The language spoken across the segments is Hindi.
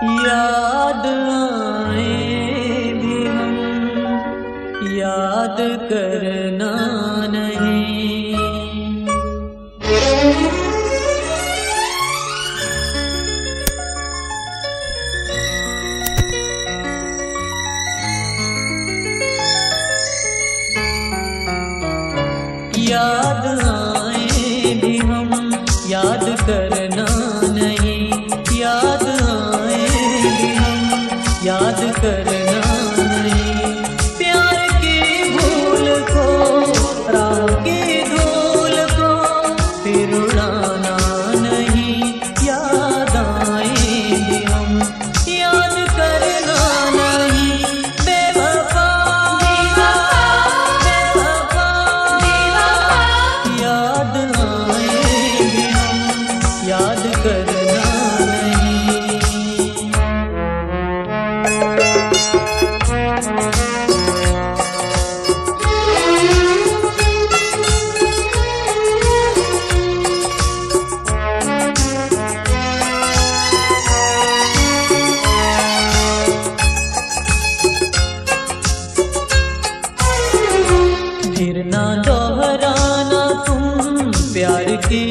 याद आए भी हम याद करना नहीं। याद आए भी हम याद करना नहीं। याद आए भी हम याद करना नहीं। प्यार की भूल को राह की धूल को फिर उड़ाना नहीं। याद आए भी हम याद करना नहीं। बेवफा बेवफा याद आए भी हम याद करना नहीं। फिर ना दोहराना तुम प्यार की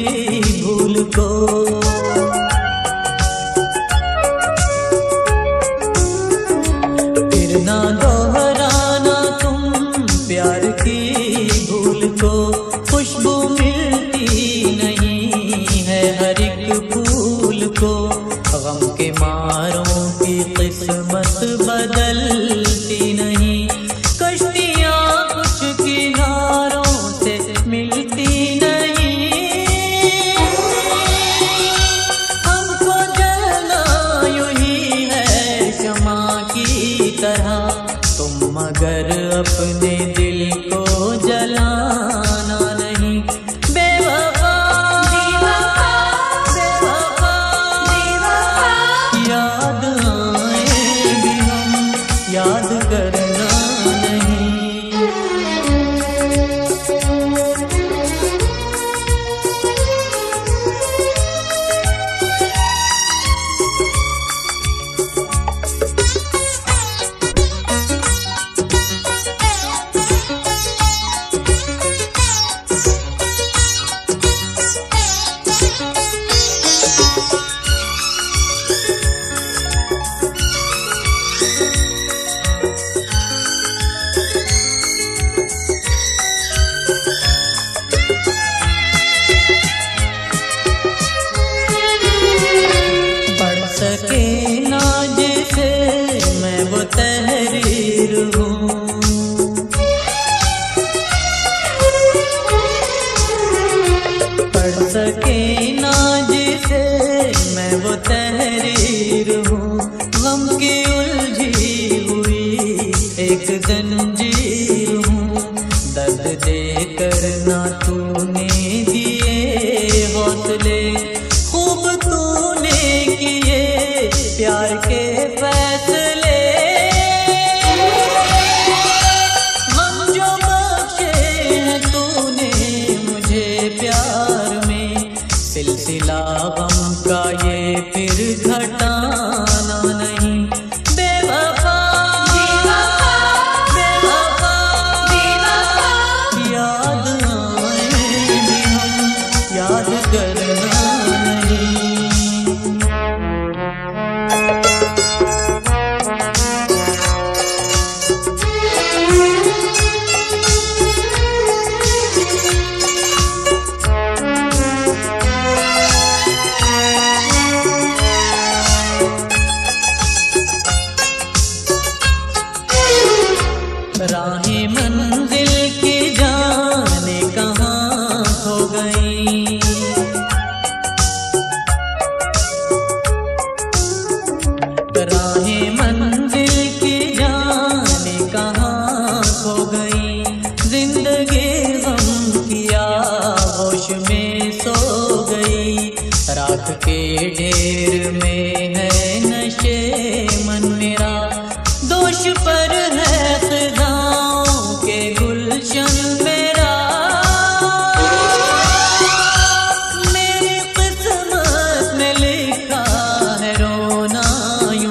भूल को। फिर ना दोहराना तुम प्यार की भूल को। खुशबू मिलती नहीं है हर एक फूल को। गम के मारों की किस्मत बदलती नहीं। कश्तियाँ कुछ किनारों से मिलती नहीं। हमको जलना यूं ही है शमा की तरह। तुम मगर अपने दिल को जलाना नहीं। बेवफा बेवफा याद आए भी हम याद करना नहीं। सके ना जिसे मैं वो तहरीर हूँ। पढ़ सके ना जिसे मैं वो तहरीर हूँ। गम की उलझी हुई एक जंजीर हूँ। दर्द देकर ना तूने दिए हौसले। खूब तूने किए प्यार के फैसले। हम जो बख्शे हैं तूने मुझे प्यार में। सिलसिला गम का ये फिर घटाना नहीं। बेवफा बेवफा याद आए भी हम याद करना नहीं। राहें मंजिल की जाने कहाँ हो गई। राहें मंजिल की जाने कहाँ खो गई। जिंदगी गम किया होश में सो गई। रात के ढेर में है नशे मन मेरा। दोष पर है ख़ज़ाओं के गुलशन मेरा। मेरी किस्मत में लिखा है रोना यूं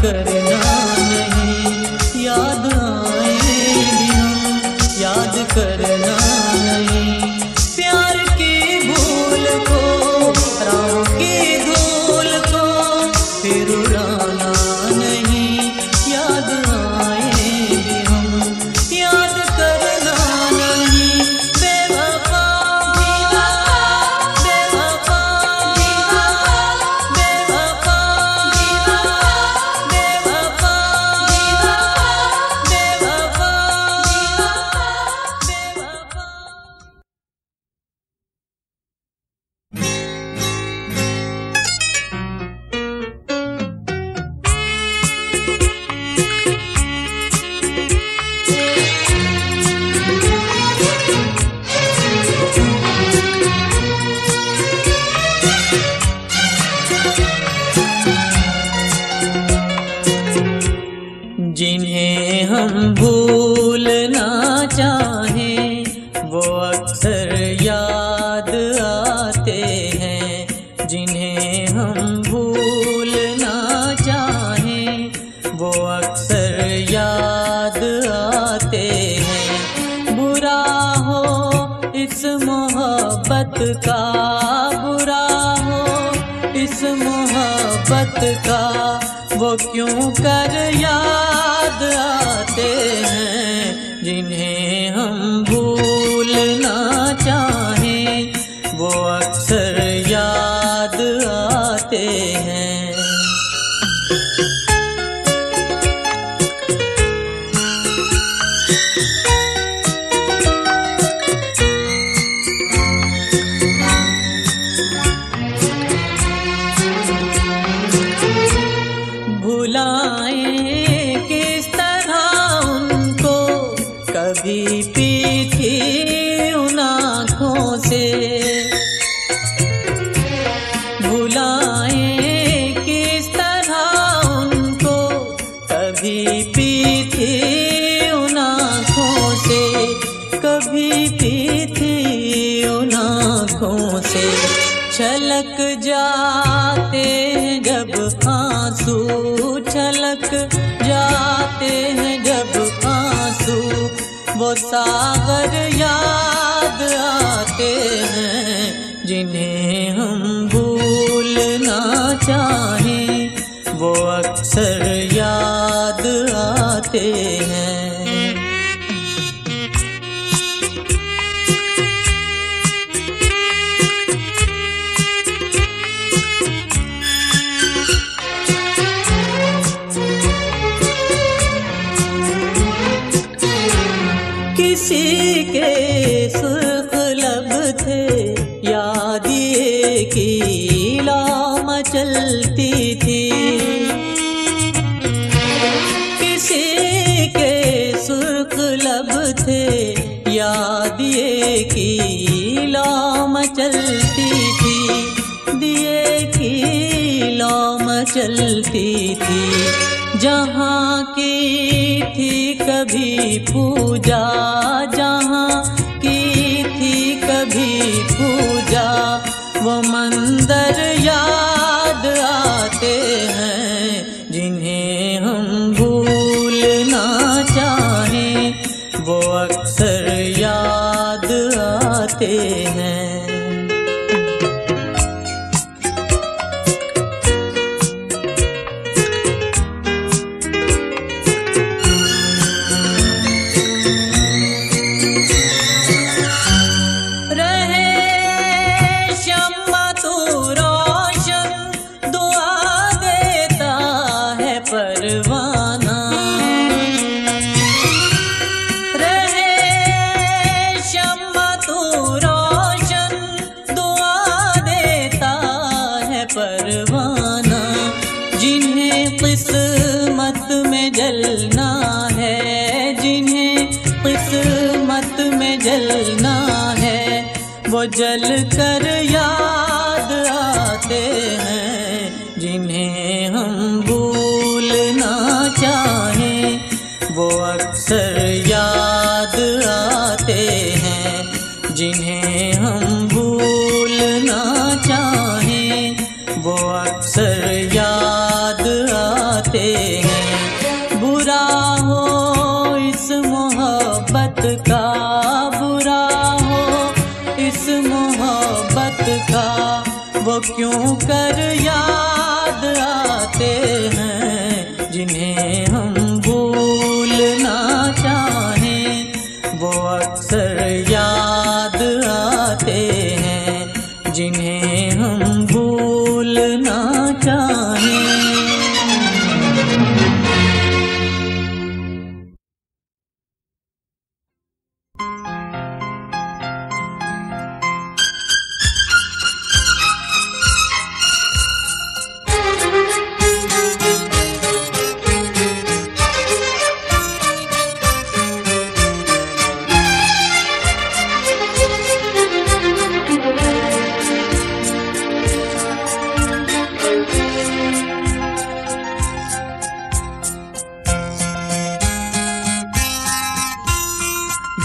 करना नहीं, याद आए भी हम याद करना नहीं। प्यार की भूल को, राहों की धूल को फिर उड़ाना नहीं, याद आए भी हम याद करना नहीं। बेवफा बेवफा बेवफा बेवफा बेवफा जिन्हें हम भूलना चाहें वो अक्सर याद आते हैं। जिन्हें हम भूलना चाहें वो अक्सर याद आते हैं। बुरा हो इस मोहब्बत का, बुरा हो इस मोहब्बत का, वो क्यों कर याद आते हैं। जिन्हें हम भूलना चाहें वो अक्सर याद आते हैं। भुलाएं किस तरह उनको, कभी पीछे उन आँखों से। भुलाएं किस तरह उनको, कभी पीछे उन आँखों से, कभी पीछे उन आँखों से। छलक जाते हैं जब आंसू, छलक जाते हैं जब आंसू, वो सागर याद आते हैं। जिन्हें हम भूलना चाहें वो अक्सर याद आते हैं। किसी के सुर्ख लब थे, याद ये की लौ मचलती थी। किसी के सुर्ख लब थे, याद ये की लौ मचलती थी। दिए की लौ मचलती थी। जहाँ की थी कभी पूजा, जहाँ की थी कभी पूजा, वो मंदिर याद आते हैं। जिन्हें हम भूलना चाहें वो अक्सर याद आते हैं। परवाना रहे शम्मा तू रोशन, दुआ देता है परवाना। जिन्हें किस्मत में जलना है, जिन्हें किस्मत में जलना है, वो जल कर याद आते हैं। जिन्हें हम भूलना चाहें वो अक्सर याद आते हैं। जिन्हें हम भूलना चाहें वो अक्सर याद आते हैं। वो क्यों कर याद आते हैं जिन्हें हम भूलना चाहें। वो अक्सर याद आते हैं जिन्हें हम भूलना चाहें।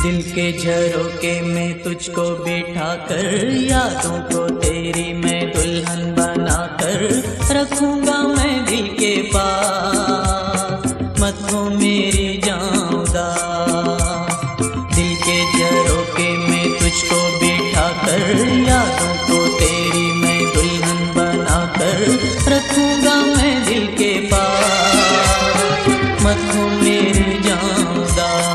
दिल के झरोके में तुझको बिठा कर, यादों को तेरी मैं दुल्हन बना कर रखूंगा मैं दिल के पास, मत हो मेरी जान उदास। दिल के झरोके में तुझको बिठा कर, यादों को तेरी मैं दुल्हन बना कर रखूंगा मैं दिल के पास, मत हो मेरी जान उदास।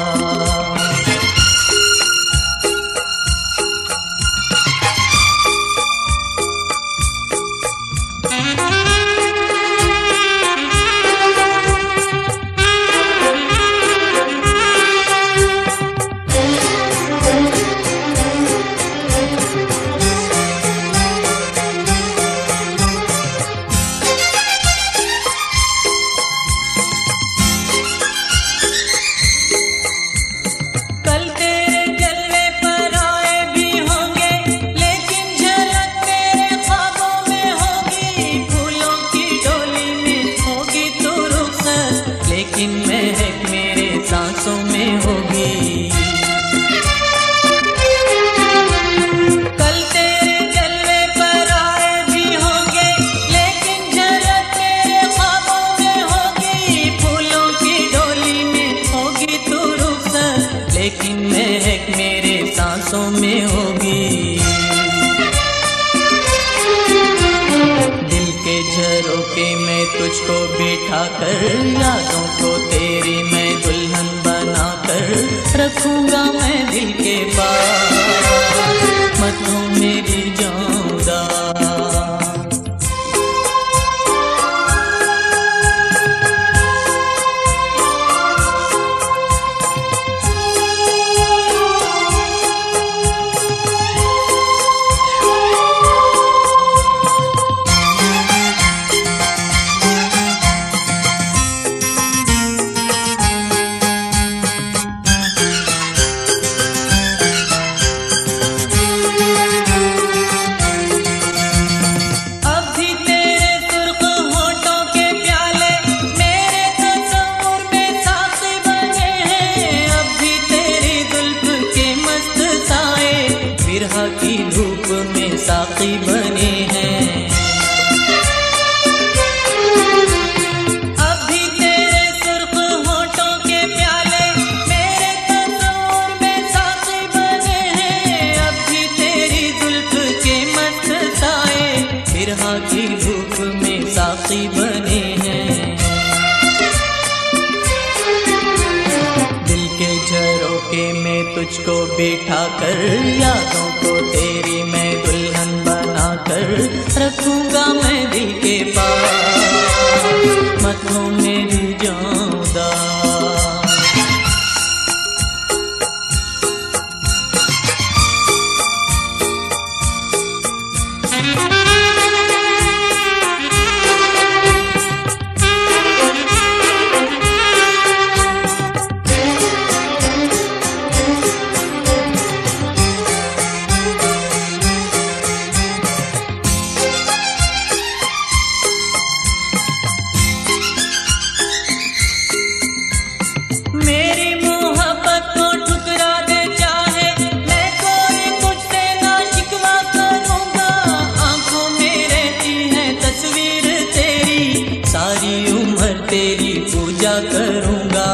लेकिन महक मेरे सांसों में होगी। दिल के झरोके में तुझको बिठा कर, यादों को तेरी मैं दुल्हन बना कर रखूंगा मैं दिल के पास, मत हो मेरी जान उदास। बिरहा की धूप में साकी बने हैं, अब भी तेरे सुर्ख होठों के प्याले मेरे तस्वीर में साकी बने हैं, अब भी तेरी जुल्फ के मस्त साए बिरहा की धूप में साकी बने हैं। दिल के झरोके में तुझको बिठा कर, यादों को तेरी मैं दुल्हन बना कर रखूंगा मैं दिल के पास, मत हो मेरी जान उदास। तेरी पूजा करूंगा,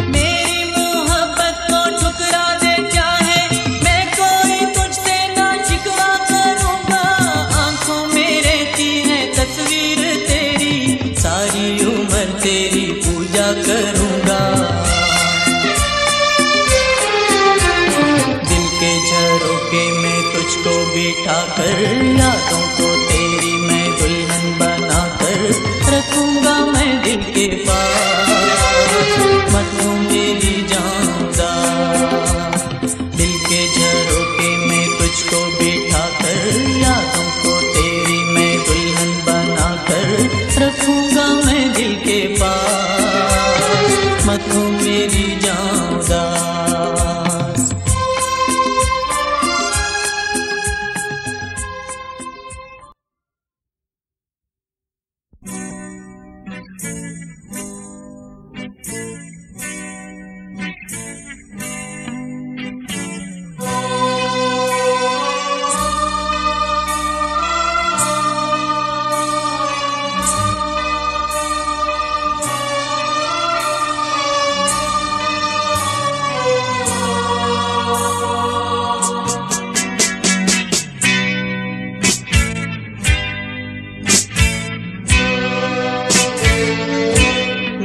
मेरी मोहब्बत को ठुकरा दे चाहे मैं कोई तुझसे यादों को तेरी मैं दुल्हन बनाकर रखूंगा मैं दिल के पास। मत हो मेरी जानदा, दिल के झरोखे में तुझको बिठा कर यादों को तेरी मैं दुल्हन बनाकर रखूंगा मैं दिल के पास। मत हो मेरी जानदा।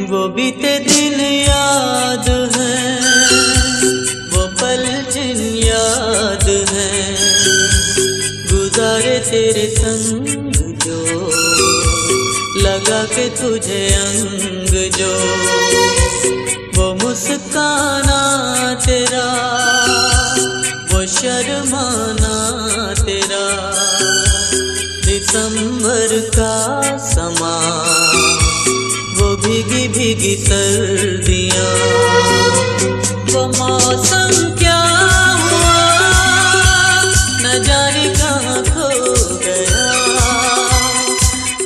वो बीते दिन याद हैं, वो पल जिन याद हैं, गुजारे तेरे संग जो, लगा के तुझे अंग जो, वो मुस्काना तेरा, वो शर्माना तेरा, दिसंबर का समा, भीगी भीगी सर्दियाँ, वो मौसम क्या हुआ न जाने कहाँ खो गया,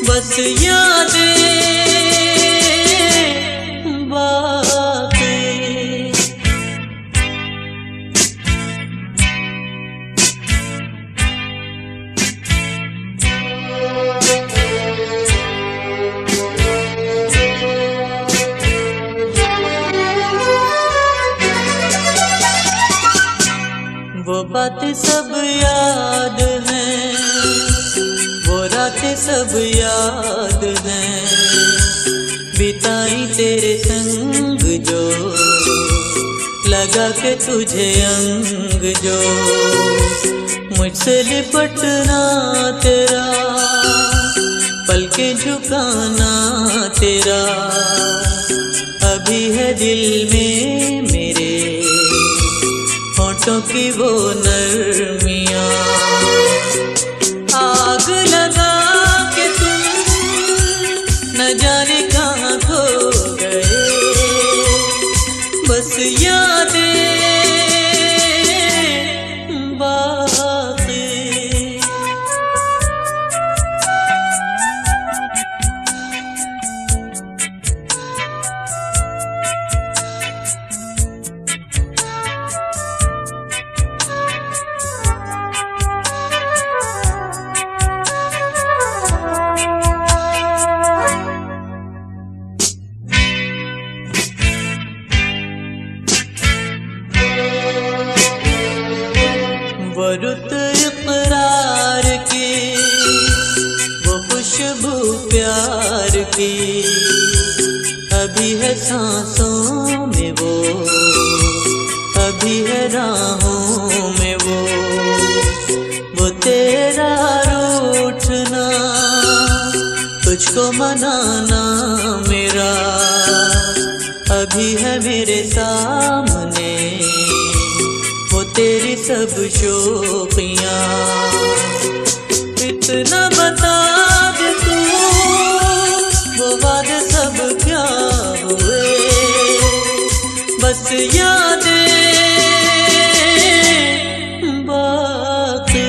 बस यादें बाकी। वो बातें सब याद हैं, वो रातें सब याद हैं, बिताई तेरे संग जो, लगा के तुझे अंग जो, मुझसे लिपटना तेरा, पलके झुकाना तेरा, अभी है दिल में मेरे होठों की वो नरमियाँ, आग लगा के तुम न जाने कहाँ खो गए, बस यादें बाकी। वो रुत इक़रार की, वो खुशबू प्यार की, अभी है सांसों में वो, अभी है राहों में वो तेरा रूठना, तुझको मनाना मेरा, अभी है मेरे सामने वो तेरी सब शौकियाँ, इतना बता दे तू वो वादे सब क्या हुए, बस यादें बाकी।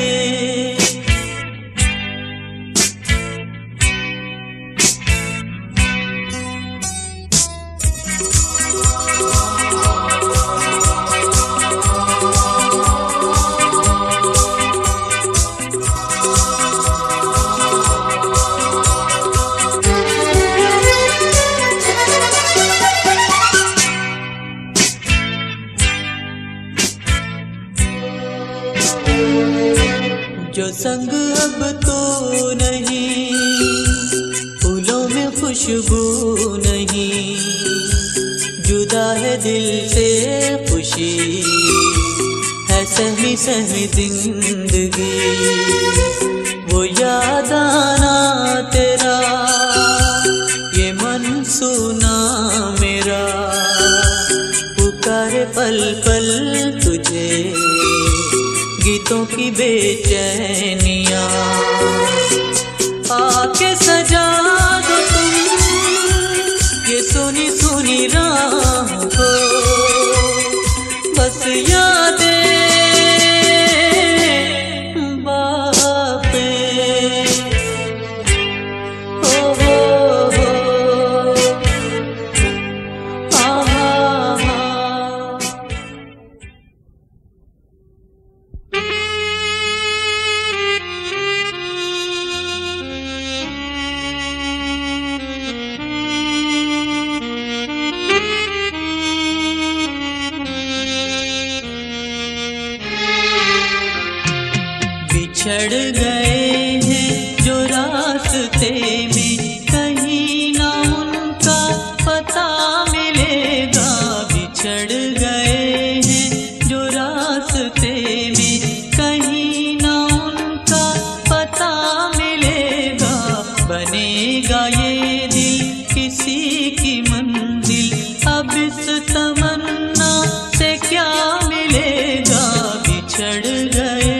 जो संग अब तो नहीं, फूलों में खुशबू नहीं, जुदा है दिल से खुशी, है सहमी सहमी जिंदगी, रास्ते में कहीं ना उनका पता मिलेगा। बिछड़ गए हैं जो रास्ते में कहीं ना उनका पता मिलेगा। बनेगा ये दिल किसी की मंजिल, अब इस तमन्ना से क्या मिलेगा। बिछड़ गए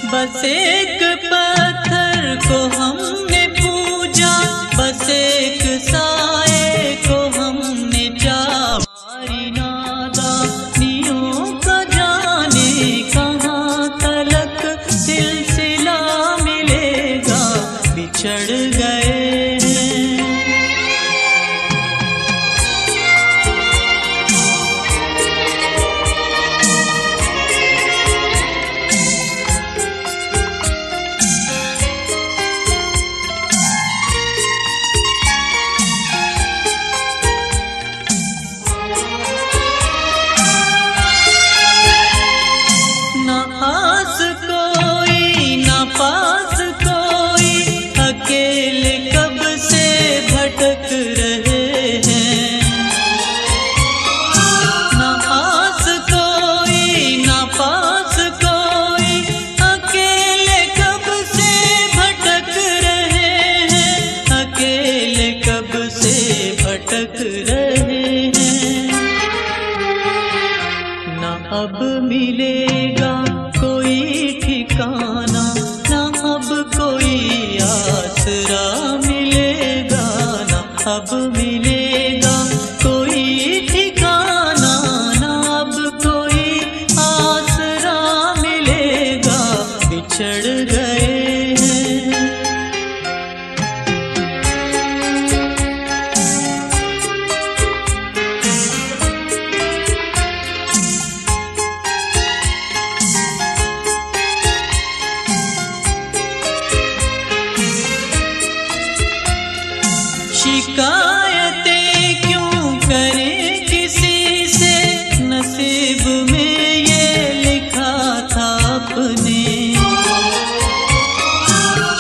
बस एक पत्थर को हमने पूजा, बस एक साए को हमने चाहा। हमारी नादानियों का जाने कहाँ तलक सिलसिला मिलेगा। बिछड़ गए पास कोई, अकेले कब से भटक रहे हैं। ना आस कोई ना पास कोई, अकेले कब से भटक रहे हैं। अकेले कब से भटक रहे हैं। ना अब मिलेगा कोई ठिकाना, अब कोई आसरा मिलेगा। ना अब मिलेगा कोई ठिकाना, ना अब कोई आसरा मिलेगा। बिछड़ गए शिकायतें क्यों करें किसी से, नसीब में ये लिखा था अपने।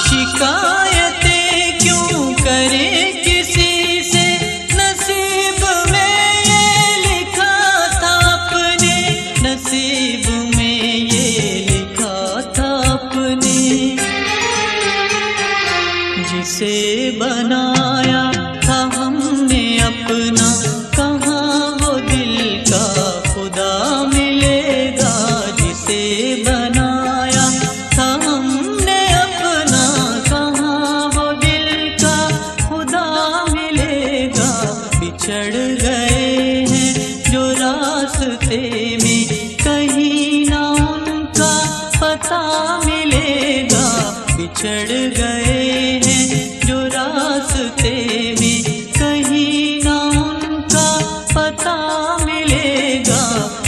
शिकायतें क्यों करें किसी से, नसीब में ये लिखा था अपने। नसीब में ये लिखा था अपने। जिसे बनाया था हमने अपना, कहाँ वो दिल का खुदा मिलेगा। जिसे बनाया था हमने अपना, कहाँ वो दिल का खुदा मिलेगा। बिछड़ गए हैं जो रास्ते में कहीं ना उनका पता मिलेगा। बिछड़ गए जो रास्ते में कहीं ना उनका पता मिलेगा।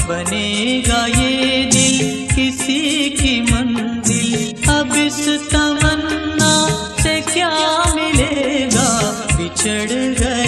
बनेगा ये दिल किसी की मंजिल, अब इस तमन्ना से क्या मिलेगा। बिछड़ गए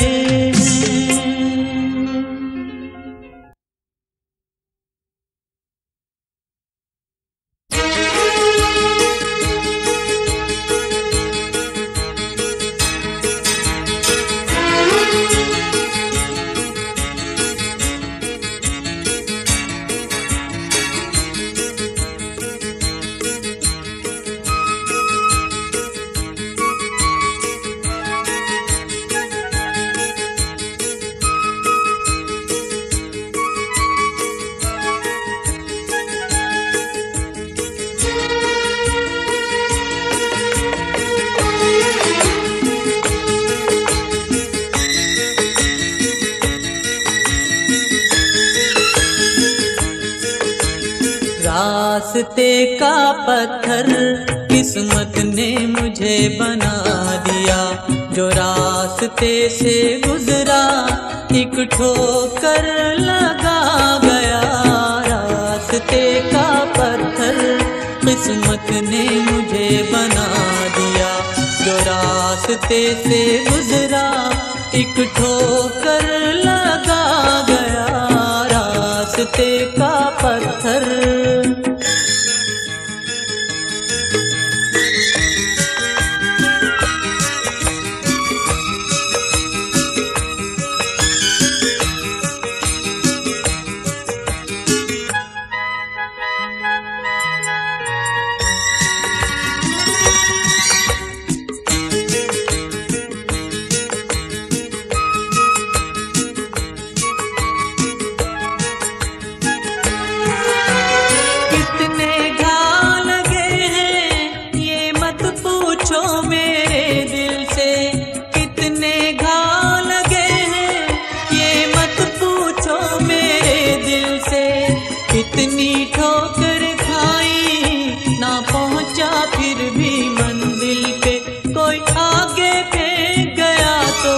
रास्ते का पत्थर किस्मत ने मुझे बना दिया। जो रास्ते से गुजरा एक ठोकर लगा गया। रास्ते का पत्थर किस्मत ने मुझे बना दिया। जो रास्ते से गुजरा एक ठोकर लगा गया, रास्ते का पत्थर। कितनी ठोकर खाई ना पहुंचा फिर भी मंजिल पे। कोई आगे फेंक गया तो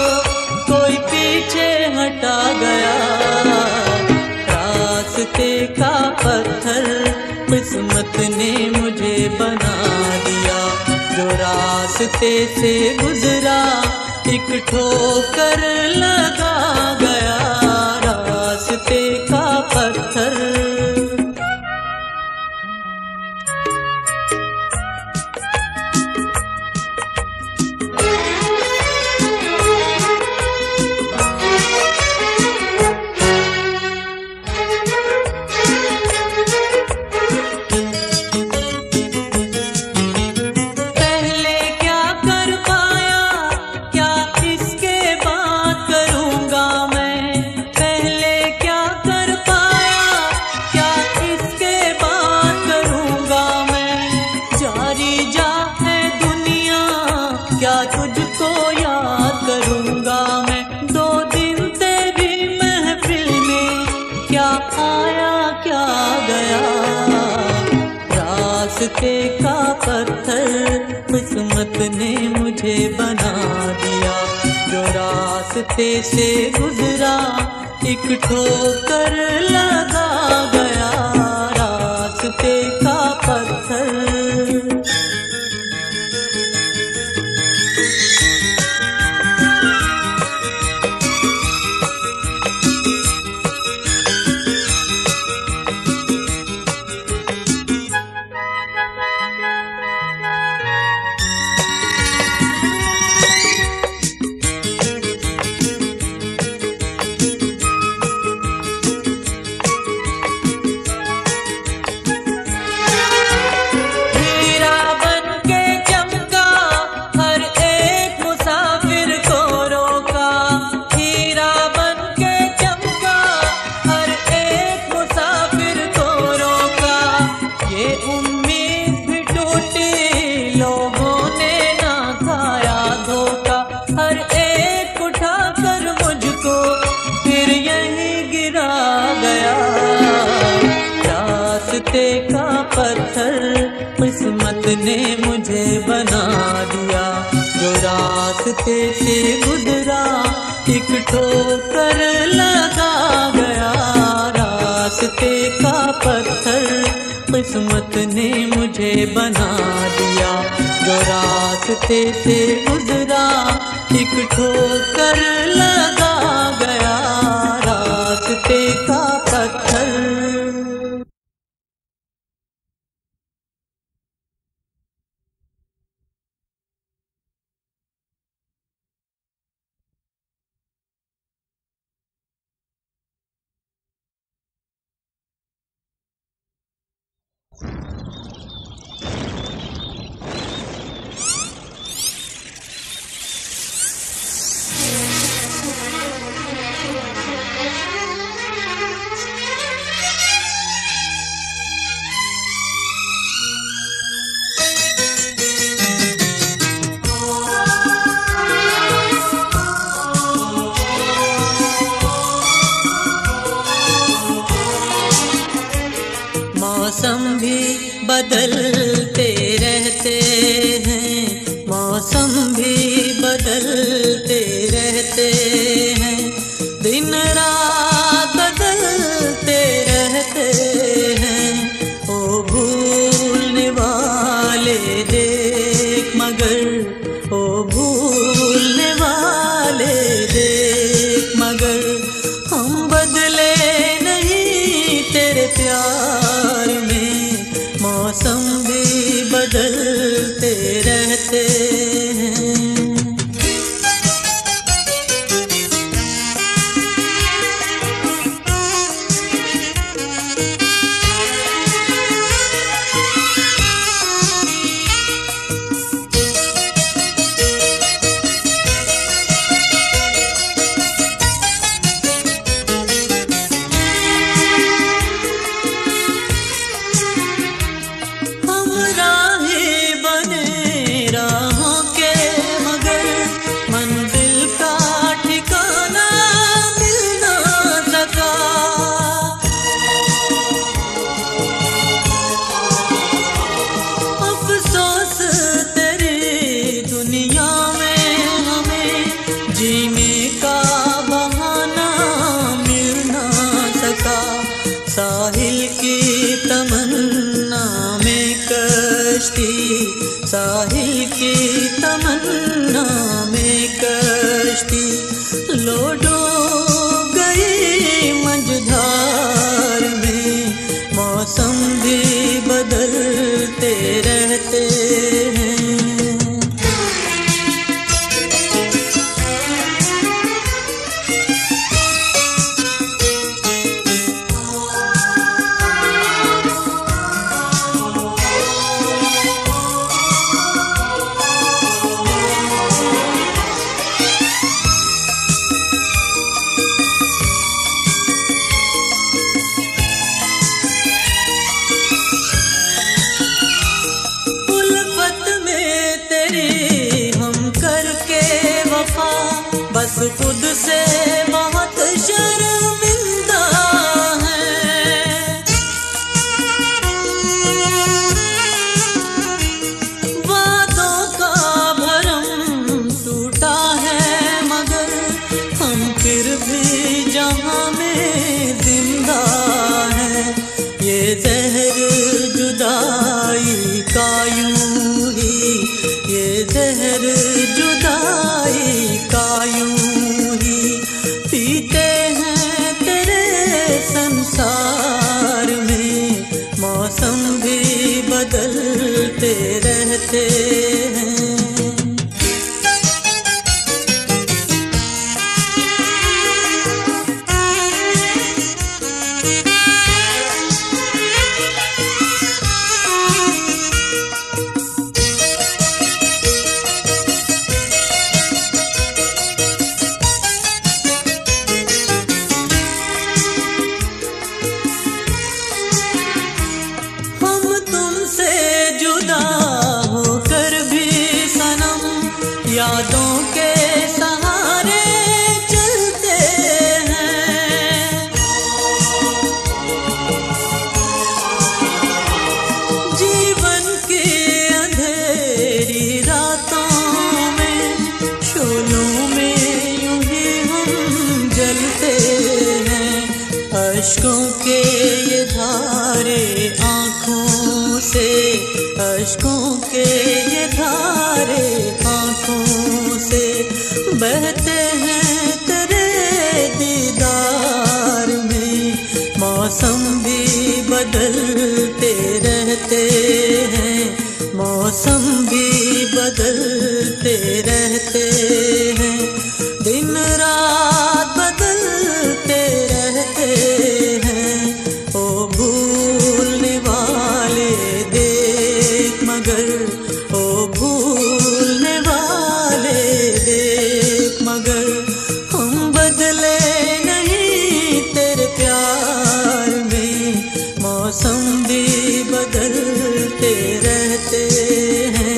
कोई पीछे हटा गया। रास्ते का पत्थर किस्मत ने मुझे बना दिया। जो रास्ते से गुजरा एक ठोकर लगा गया, रास्ते का पत्थर। क्या तुझको याद करूंगा मैं। 2 दिन तेरी महफिल में क्या आया क्या गया। रास्ते का पत्थर किस्मत ने मुझे बना दिया। जो रास्ते से गुजरा एक ठोकर लगा गया, रास्ते का पत्थर। रास्ते का पत्थर किस्मत ने मुझे बना दिया। जो रास्ते से गुजरा एक ठोकर लगा गया, रास्ते का पत्थर किस्मत ने मुझे बना दिया। जो रास्ते से गुजरा एक ठोकर लगा गया, रास्ते का पत्थर। मौसम भी बदलते रहते हैं, मौसम भी बदलते रहते हैं। दिन रात बदलते रहते हैं। ओ भूलने वाले खुद से बहुत शर्मिंदा हैं। वादों का भरम टूटा है मगर हम फिर भी जहां में जिंदा हैं। ये जहर जुदाई का यूं ही, ये जहर जुदाई का यूं ही पीते हैं तेरे संसार में। मौसम भी बदलते रहते हैं। यादों के सहारे चलते हैं। जीवन की अंधेरी रातों में शोलों में यूं ही हम जलते हैं। अश्कों के ये धारे आँखों से, अश्कों के ये धारे आँखों से बहते हैं तेरे दीदार में। मौसम भी बदलते रहते हैं, मौसम भी बदलते रहते हैं। दिन रात बदलते रहते हैं। ओ भूलने वाले देख मगर, ओ भूलने वाले देख मगर हम बदले नहीं तेरे प्यार में। मौसम भी बदलते रहते हैं।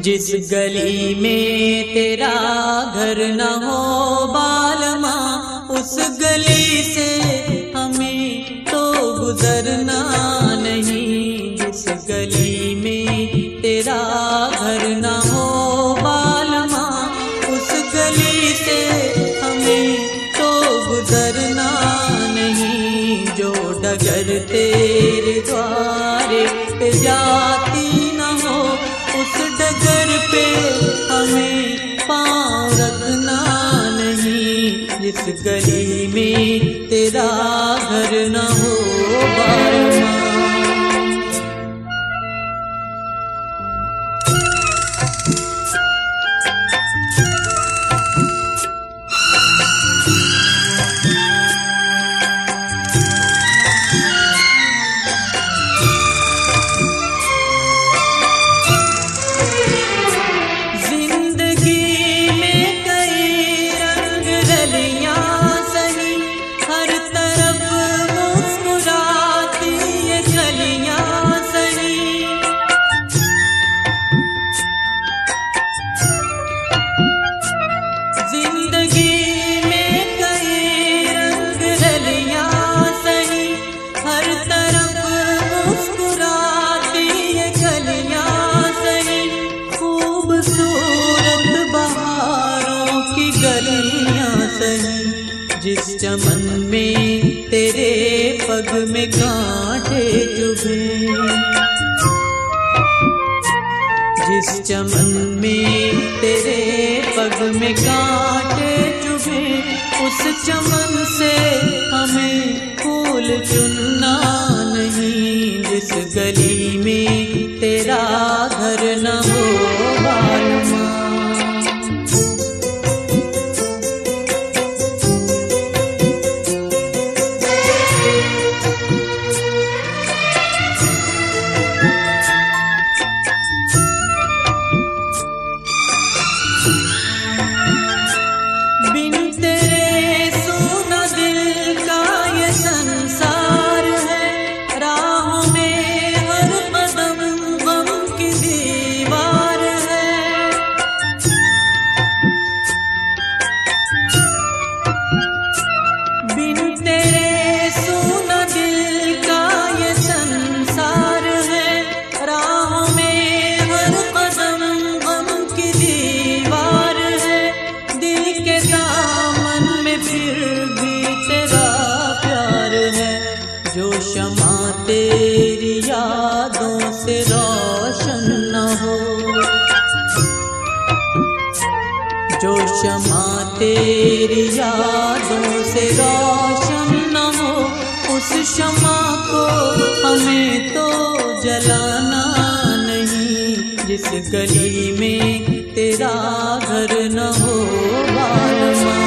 जिस गली में तेरा घर न हो बालमा, उस गली से हमें तो गुजरना नहीं। जिस गली में तेरा घर न हो बालमा, उस गली से हमें तो गुजरना नहीं। जो डगर तेरे द्वारे पे जाती न हो, उस डगर पे हमें पाँव रखना नहीं। जिस गली में तेरा घर न हो बालमा। जिस चमन में तेरे पग में कांटे चुभे, जिस चमन में तेरे पग में कांटे चुभे, उस चमन से हमें फूल चुनना नहीं। जिस गली में तेरा घर न हो बालमा, तेरी यादों से रोशन न हो, जो शमा तेरी यादों से रोशन न हो, उस शमा को हमें तो जलाना नहीं। जिस गली में तेरा घर न हो बालमा,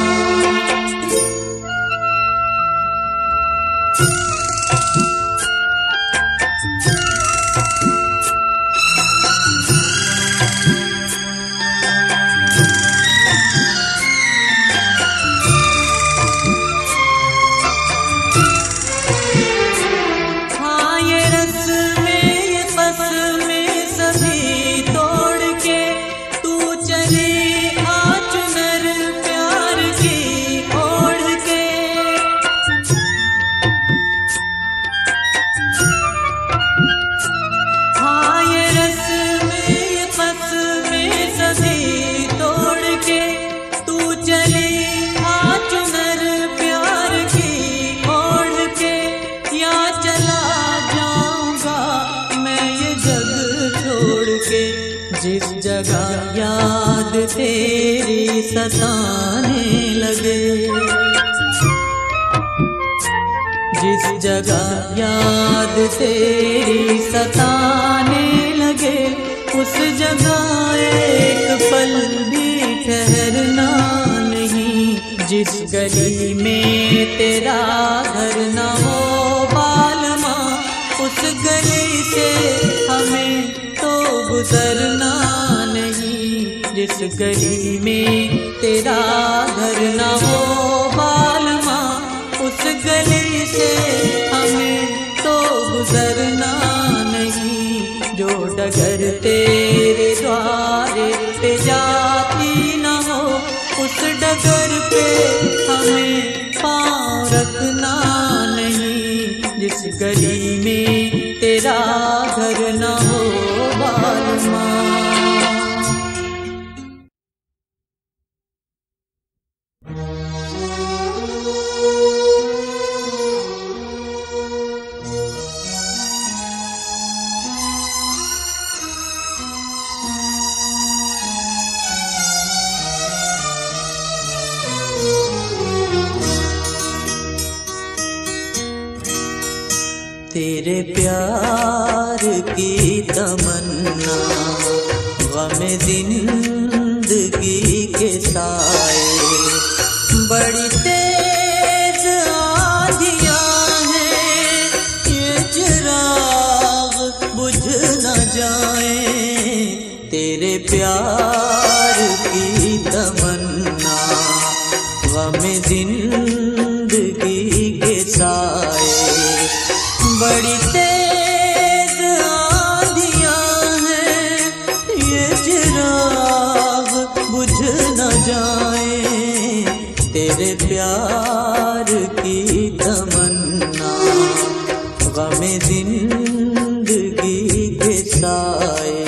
जिस जगह याद तेरी सताने लगे, जिस जगह याद तेरी सताने लगे, उस जगह एक पल भी ठहरना नहीं। जिस गली में तेरा घर न हो बालमा, उस गली से हमें तो गुजरना नहीं। जिस गली में तेरा घर न हो बालमा, उस गली से हमें तो गुजरना नहीं। जो डगर तेरे द्वारे पे जाती न हो, उस डगर पे हमें पाँव रखना नहीं। जिस गली में तेरा घर न हो बालमा, तेरे प्यार की तमन्ना गम जिंदगी के साए, बड़ी तेज आंधियां हैं, ये चिराग बुझ न जाए। तेरे प्यार की तमन्ना गम जिंदगी के साए, बड़ी तेज आंधियां हैं, ये चिराग बुझ न जाए। तेरे प्यार की तमन्ना गम जिंदगी के साए।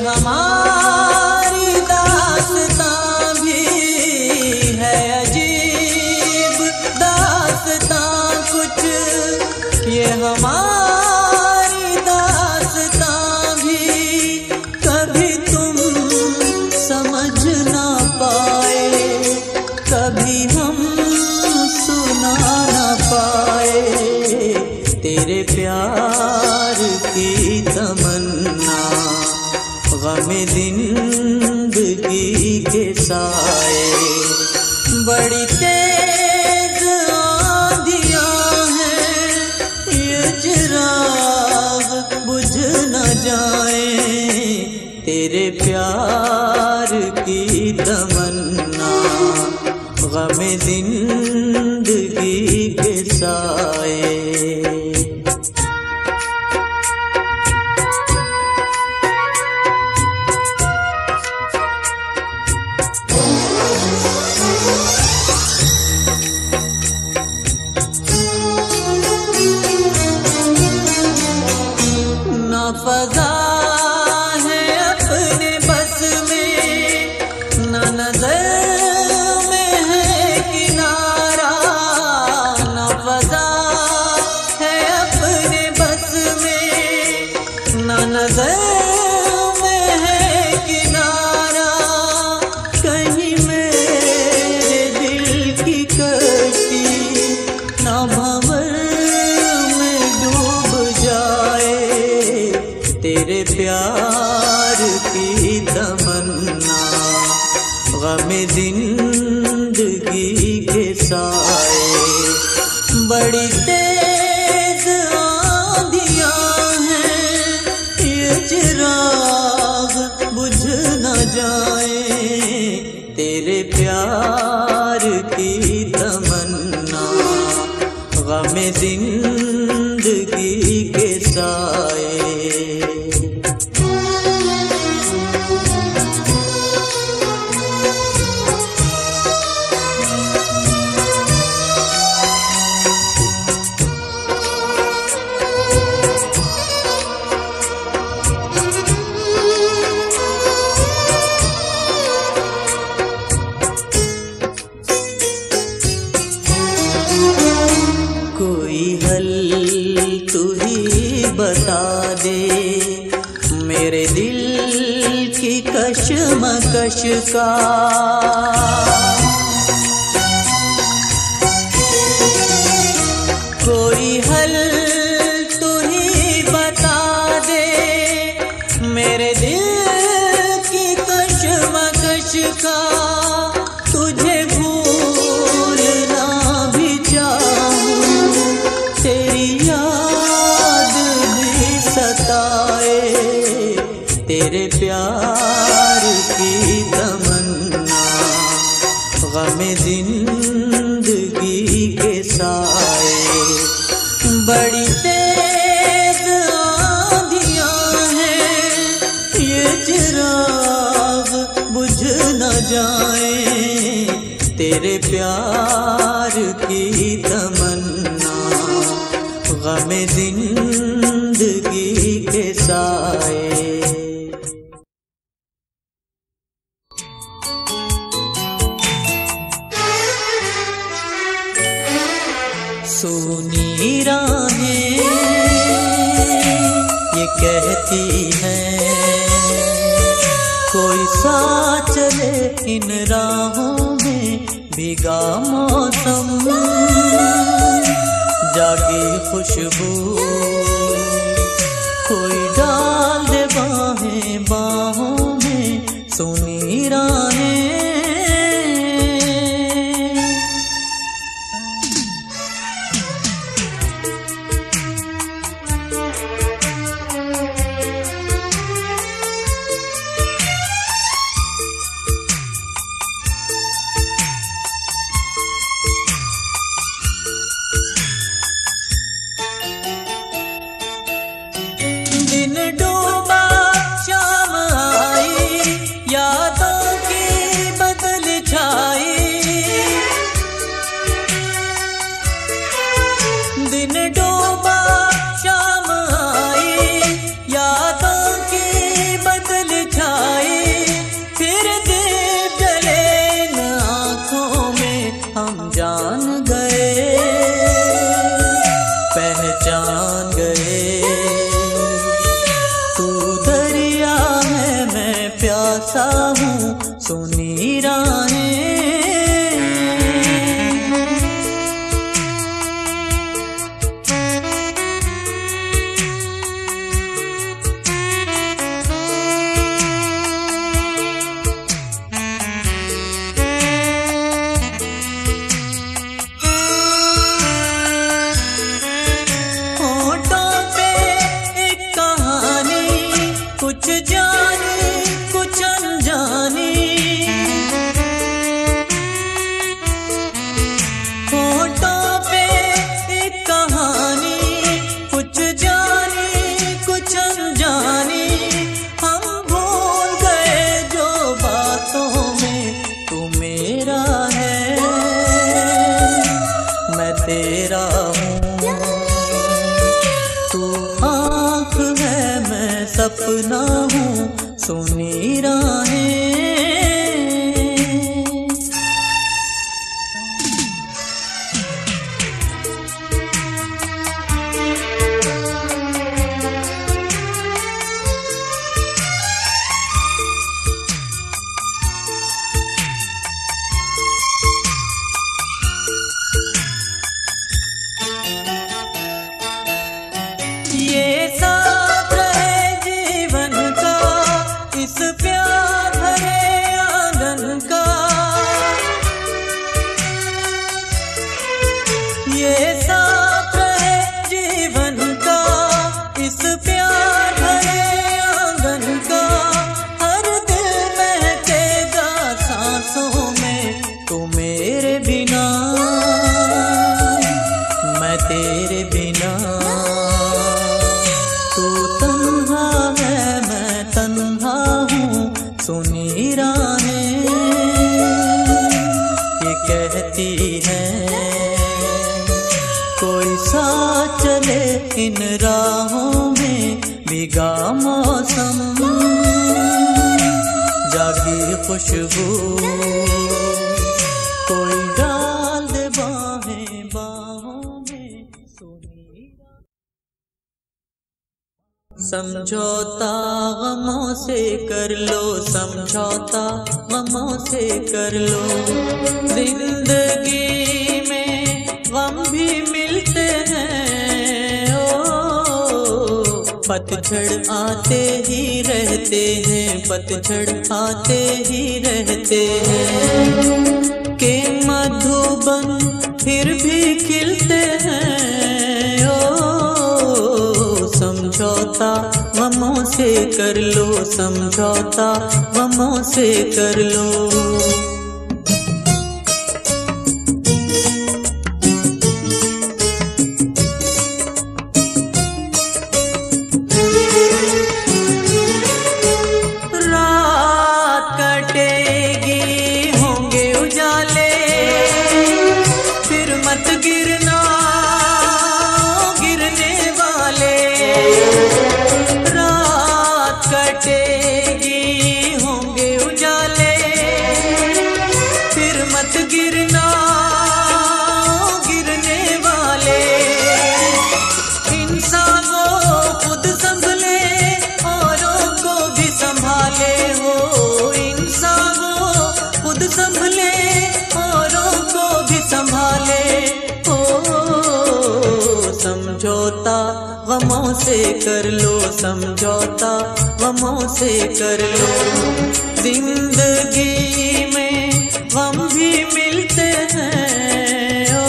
हमारी दास्तां भी है अजीब दास्तां कुछ, ये हमारी दास्तां भी कभी तुम समझ ना पाए, कभी हम सुना ना पाए। तेरे प्यार की तमन्ना गमे जिंदगी के साए, बड़ी तेज आंधियां हैं ये चिराग बुझ न जाए। तेरे प्यार की तमन्ना गमे जिंदगी के साए। फज़ा है अपने बस में, न नज़र में है किनारा। न फज़ा है अपने बस में, न नज़र में है किनारा। कहीं मेरे दिल की कश्ती न भंवर में डूब जाए। तेरे प्यार की तमन्ना गमे जिंदगी के साए, बड़ी तेज आंधियां हैं ये चिराग बुझ न जाए। तेरे प्यार की तमन्ना गमे जिंदगी के साए। कोई हल तू ही बता दे मेरे दिल की कशमकश का। कोई हल तू ही बता दे मेरे दिल की कशमकश का। तुझे भूलना भी चाहूं, तेरी याद भी सताए। तेरे प्यार की तमन्ना गमे जिंदगी के साए, बड़ी तेज आंधियां हैं ये चिराग बुझ न जाए। तेरे प्यार की तमन्ना गमे जिंदगी के साए। सुनी राहें ये कहती हैं कोई साथ चले इन राहों में, भीगा मौसम जागी खुशबू कोई डाल दे बाहें बाहों में। सुनी राहें दिन डूबा शाम आई, याद प्यासा हूँ सुनी राहें। कुछ जानी कुछ अनजानी, होठों पे एक कहानी, कुछ जानी कुछ अनजानी। हम भूल गए जो बातों में तू मेरा है मैं तेरा हूँ। तू आँख है मैं सपना हूँ सुनी राहें। ये साथ रहे जीवन का इस प्यार भरे आंगन का, ये साथ रहे जीवन का इस प्यार भरे आंगन का। हर दिल महकेगा सांसों में तू मेरे बिना मैं तेरे बिना। तू तन्हा है मैं तन्हा हूँ सुनी राहें। ये कहती है कोई साथ चले इन राहों में, भीगा मौसम जागी खुशबू, कोई डाल दे बाहें बाहों में सुनी। समझौता गमों से कर लो, समझौता गमों से कर लो। जिंदगी में गम भी मिलते हैं ओ, पतझड़ आते ही रहते हैं, पतझड़ आते ही रहते हैं। के मधुबन फिर भी खिलते हैं ओ, समझौता गमों से कर लो, समझौता गमों से कर लो। समझौता गमों से कर लो, समझौता गमों से कर लो। जिंदगी में गम भी मिलते हैं ओ,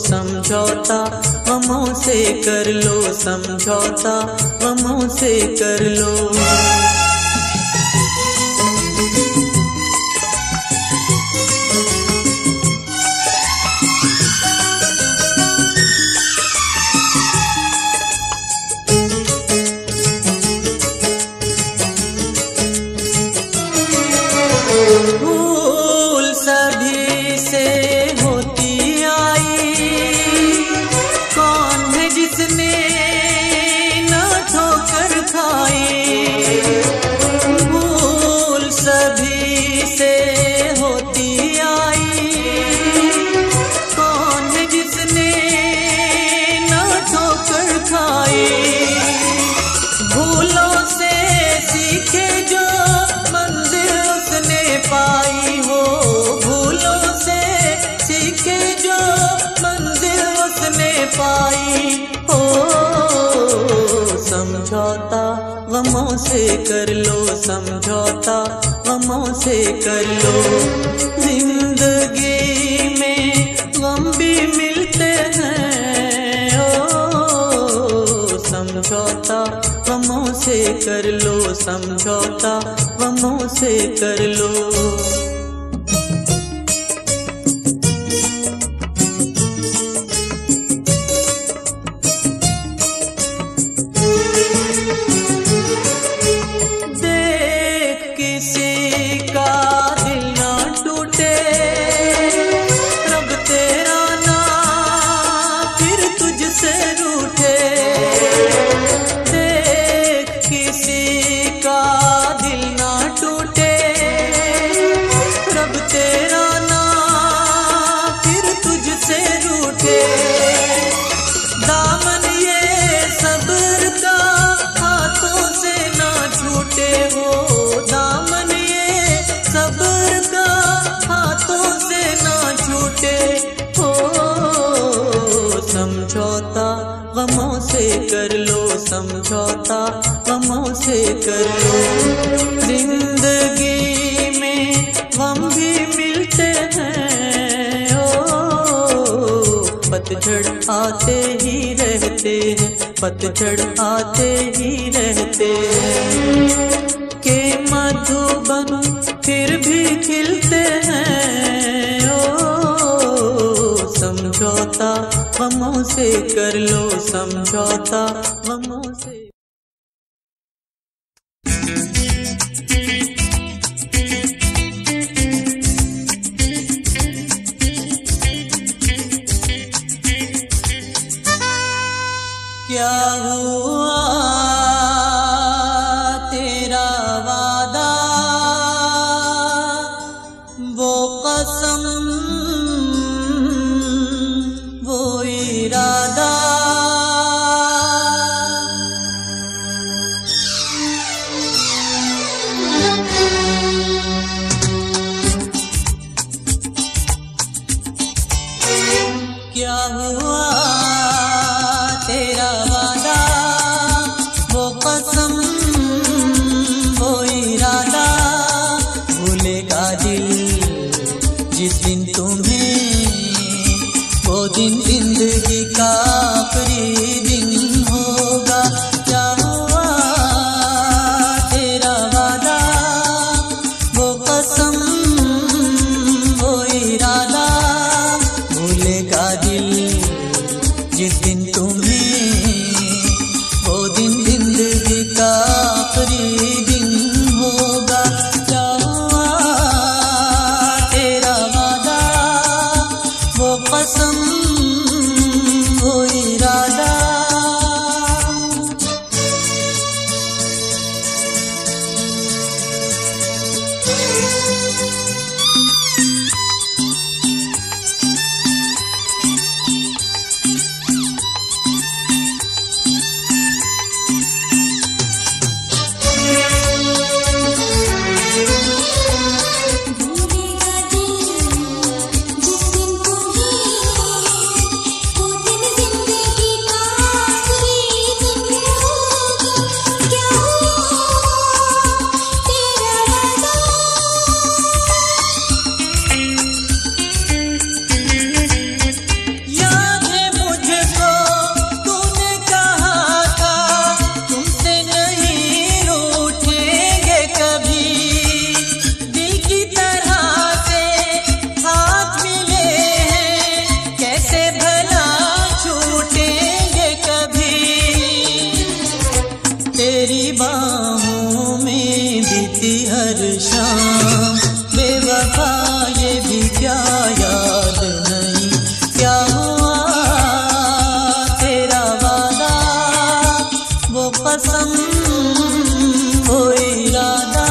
समझौता गमों से कर लो, समझौता गमों से कर लो। भूल सभी से होती आई, कौन है जिसने ना ठोकर खाई। भूल सभी से होती आई, कौन है जिसने ना ठोकर खाई। भूलों से सीखे जो गमों से कर लो समझौता, गमों से कर लो। जिंदगी में गम भी मिलते हैं, ओ समझौता गमों से कर लो समझौता, गमों से कर लो। समझौता गमों से कर लो समझौता, गमों से कर लो। जिंदगी में गम भी मिलते हैं, ओ पतझड़ आते ही रहते हैं, पतझड़ आते ही रहते हैं। के मधुबन फिर भी खिलते हैं, ओ समझौता गमों से कर लो समझौता, गमों से। क्या हुआ तेरा वादा, वो कसम वो इरादा, क्या हुआ तेरा वादा, वो कसम वो इरादा। भूलेगा दिल जिस दिन तुम्हें, वो दिन जिंदगी का आखिरी दिन होगा। क्या हुआ तेरा वादा, वो कसम वो इरादा। भूलेगा दिल जिस दिन तुम्हें, वो दिन जिंदगी का आखिरी दिन होगा। क्या हुआ तेरा वादा, वो कसम वो इरादा। तेरी बाहों में बीती हर शाम, बेवफा ये भी क्या याद नहीं। क्या हुआ तेरा वादा, वो कसम वो इरादा।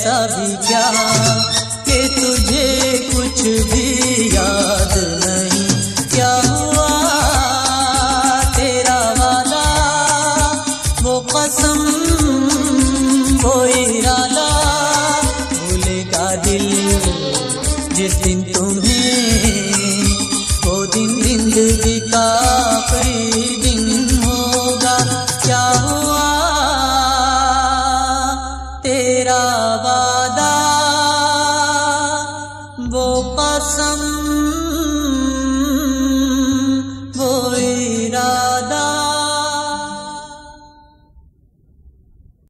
ऐसा भी क्या कि तुझे कुछ भी याद नहीं? क्या हुआ तेरा वादा, वो कसम, वो इरादा, भूलेगा दिल जिस दिन तुम्हें, वो दिन जिंदगी का आखिरी दिन होगा। क्या हुआ तेरा वादा, वो कसम,